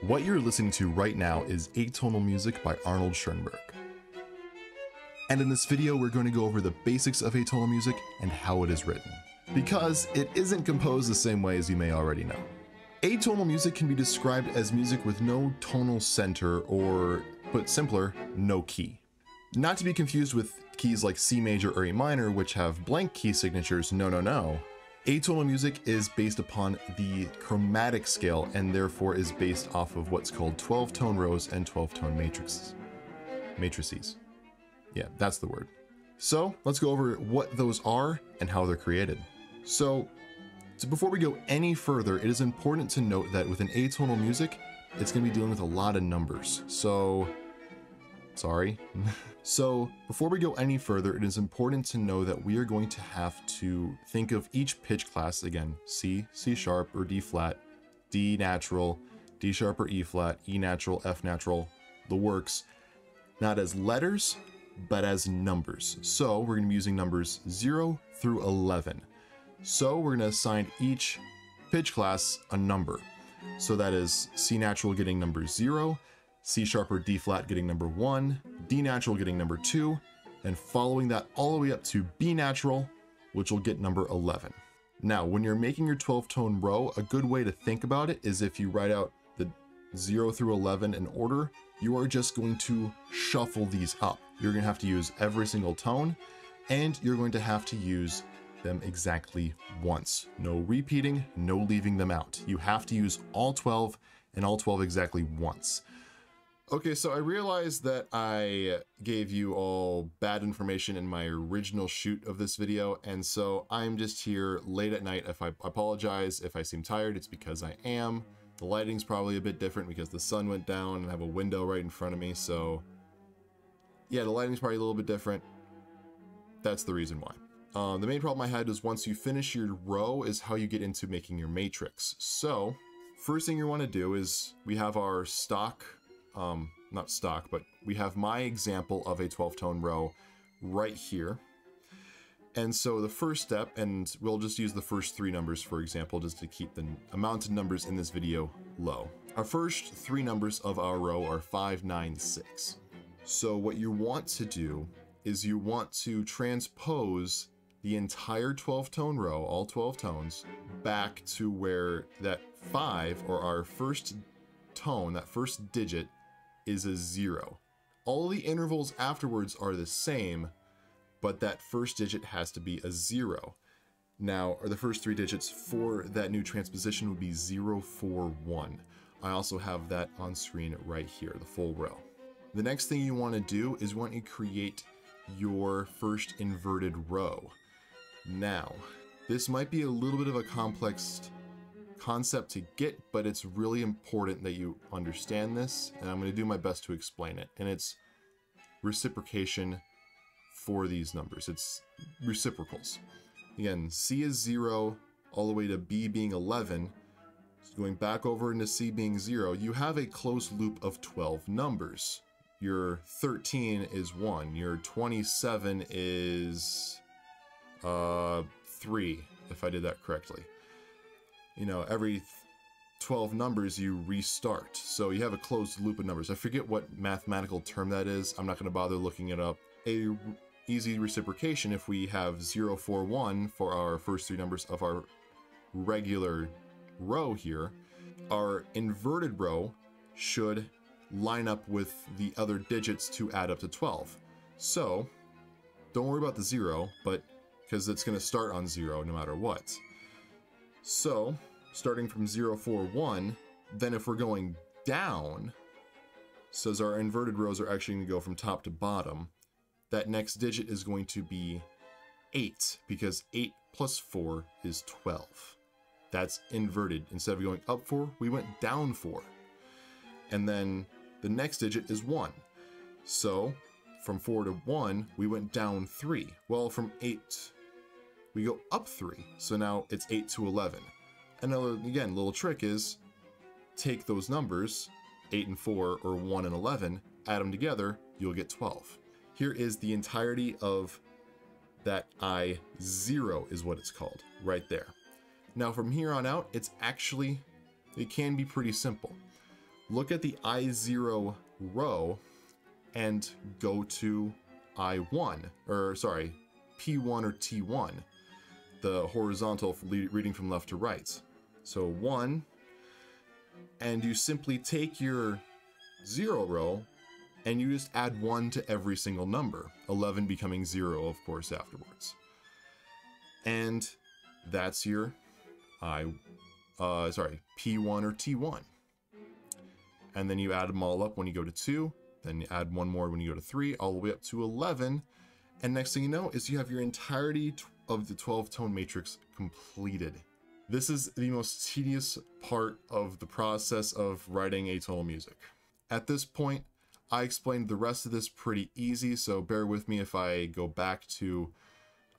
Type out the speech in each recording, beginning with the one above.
What you're listening to right now is Atonal music by Arnold Schoenberg. And in this video, we're going to go over the basics of atonal music and how it is written, because it isn't composed the same way as you may already know. Atonal music can be described as music with no tonal center, or, put simpler, no key. Not to be confused with keys like C major or A minor, which have blank key signatures. No. Atonal music is based upon the chromatic scale and therefore is based off of what's called 12-tone rows and 12-tone matrices. Yeah, that's the word. So let's go over what those are and how they're created. So before we go any further, it is important to note that within atonal music, it's going to be dealing with a lot of numbers. So before we go any further, it is important to know that we are going to have to think of each pitch class, again, C, C sharp or D flat, D natural, D sharp or E flat, E natural, F natural, the works, not as letters, but as numbers. So we're going to be using numbers 0 through 11. So we're going to assign each pitch class a number. So that is C natural getting number 0, C sharp or D flat getting number 1, D natural getting number 2, and following that all the way up to B natural, which will get number 11. Now, when you're making your 12-tone row, a good way to think about it is if you write out the 0 through 11 in order, you are just going to shuffle these up. You're going to have to use every single tone, and you're going to have to use them exactly once. No repeating, no leaving them out. You have to use all 12 and all 12 exactly once. Okay, so I realized that I gave you all bad information in my original shoot of this video, and so I'm just here late at night. If I apologize if I seem tired, it's because I am. The lighting's probably a bit different because the sun went down and I have a window right in front of me, so yeah, the lighting's probably a little bit different. That's the reason why. The main problem I had is once you finish your row is how you get into making your matrix. So first thing you want to do is we have our stock, not stock, but we have my example of a 12-tone row right here. And so the first step, and we'll just use the first 3 numbers for example, just to keep the amount of numbers in this video low. Our first 3 numbers of our row are 5, 9, 6. So what you want to do is you want to transpose the entire 12-tone row, all 12 tones, back to where that 5, or our first tone, that first digit, is a 0. All the intervals afterwards are the same, but that first digit has to be a 0. Now, the first 3 digits for that new transposition would be 0, 4, 1. I also have that on screen right here, the full row. The next thing you want to do is you want to create your first inverted row. Now, this might be a little bit of a complex concept to get, but it's really important that you understand this, and I'm going to do my best to explain it. And it's reciprocation for these numbers. It's reciprocals. Again, C is 0 all the way to B being 11. So going back over into C being 0, you have a closed loop of 12 numbers. Your 13 is 1. Your 27 is 3, if I did that correctly. You know, every 12 numbers you restart. So you have a closed loop of numbers. I forget what mathematical term that is. I'm not going to bother looking it up. A easy reciprocation, if we have 0, 4, 1 for our first 3 numbers of our regular row here, our inverted row should line up with the other digits to add up to 12. So don't worry about the 0, but because it's going to start on 0 no matter what. So starting from 0, 4, 1, then if we're going down, so as our inverted rows are actually going to go from top to bottom, that next digit is going to be 8, because 8 plus 4 is 12. That's inverted. Instead of going up 4, we went down 4. And then the next digit is 1. So from 4 to 1, we went down 3. Well, from 8, we go up 3. So now it's 8 to 11. Another, again, little trick is take those numbers, 8 and 4, or 1 and 11, add them together, you'll get 12. Here is the entirety of that I0 is what it's called, right there. Now from here on out, it can be pretty simple. look at the I0 row and go to I1, or sorry, P1 or T1, the horizontal reading from left to right. So 1, and you simply take your 0 row and you just add 1 to every single number, 11 becoming 0, of course, afterwards. And that's your P1 or T1. And then you add them all up when you go to 2, then you add one more when you go to 3, all the way up to 11. And next thing you know is you have your entirety of the 12-tone matrix completed. This is the most tedious part of the process of writing atonal music. At this point, I explained the rest of this pretty easy, so bear with me if I go back to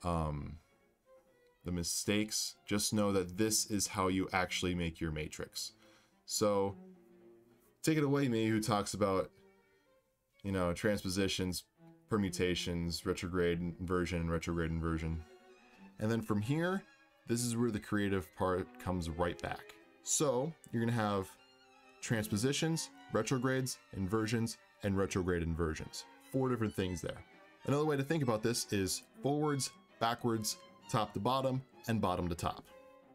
the mistakes. Just know that this is how you actually make your matrix. So take it away, me, who talks about, you know, transpositions, permutations, retrograde inversion, retrograde inversion. And then from here, this is where the creative part comes right back. So you're gonna have transpositions, retrogrades, inversions, and retrograde inversions. 4 different things there. Another way to think about this is forwards, backwards, top to bottom, and bottom to top.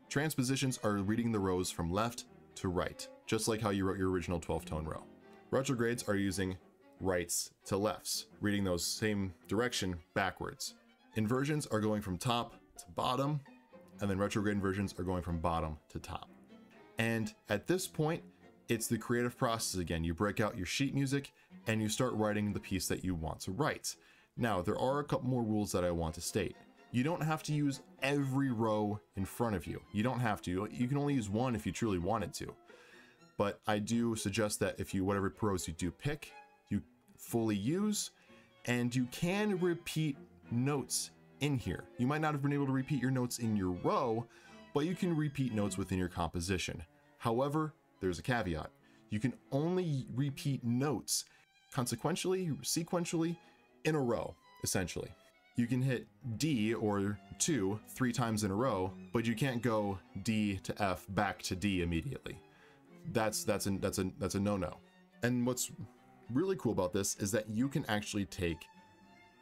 Transpositions are reading the rows from left to right, just like how you wrote your original 12-tone row. Retrogrades are using rights to lefts, reading those same direction backwards. Inversions are going from top to bottom, and then retrograde inversions are going from bottom to top. And at this point, it's the creative process again. You break out your sheet music and you start writing the piece that you want to write. Now, there are a couple more rules that I want to state. You don't have to use every row in front of you. You don't have to. You can only use one if you truly wanted to. But I do suggest that if you, whatever rows you do pick, you fully use, and you can repeat notes in here. You might not have been able to repeat your notes in your row, but you can repeat notes within your composition. However, there's a caveat. You can only repeat notes consequentially, sequentially, in a row, essentially. You can hit D or 2 3 times in a row, but you can't go D to F back to D immediately. That's a no-no. And what's really cool about this is that you can actually take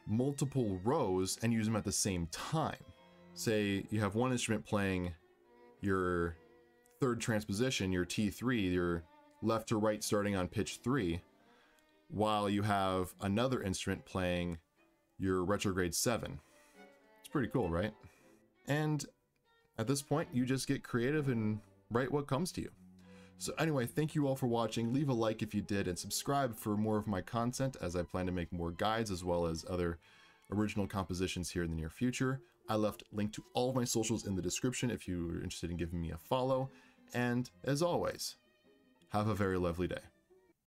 multiple rows and use them at the same time. Say you have one instrument playing your 3rd transposition, your T3, your left to right starting on pitch 3, while you have another instrument playing your retrograde 7. It's pretty cool, right? And at this point, you just get creative and write what comes to you. So anyway, thank you all for watching. Leave a like if you did, and subscribe for more of my content, as I plan to make more guides as well as other original compositions here in the near future. I left a link to all of my socials in the description if you're interested in giving me a follow. And as always, have a very lovely day.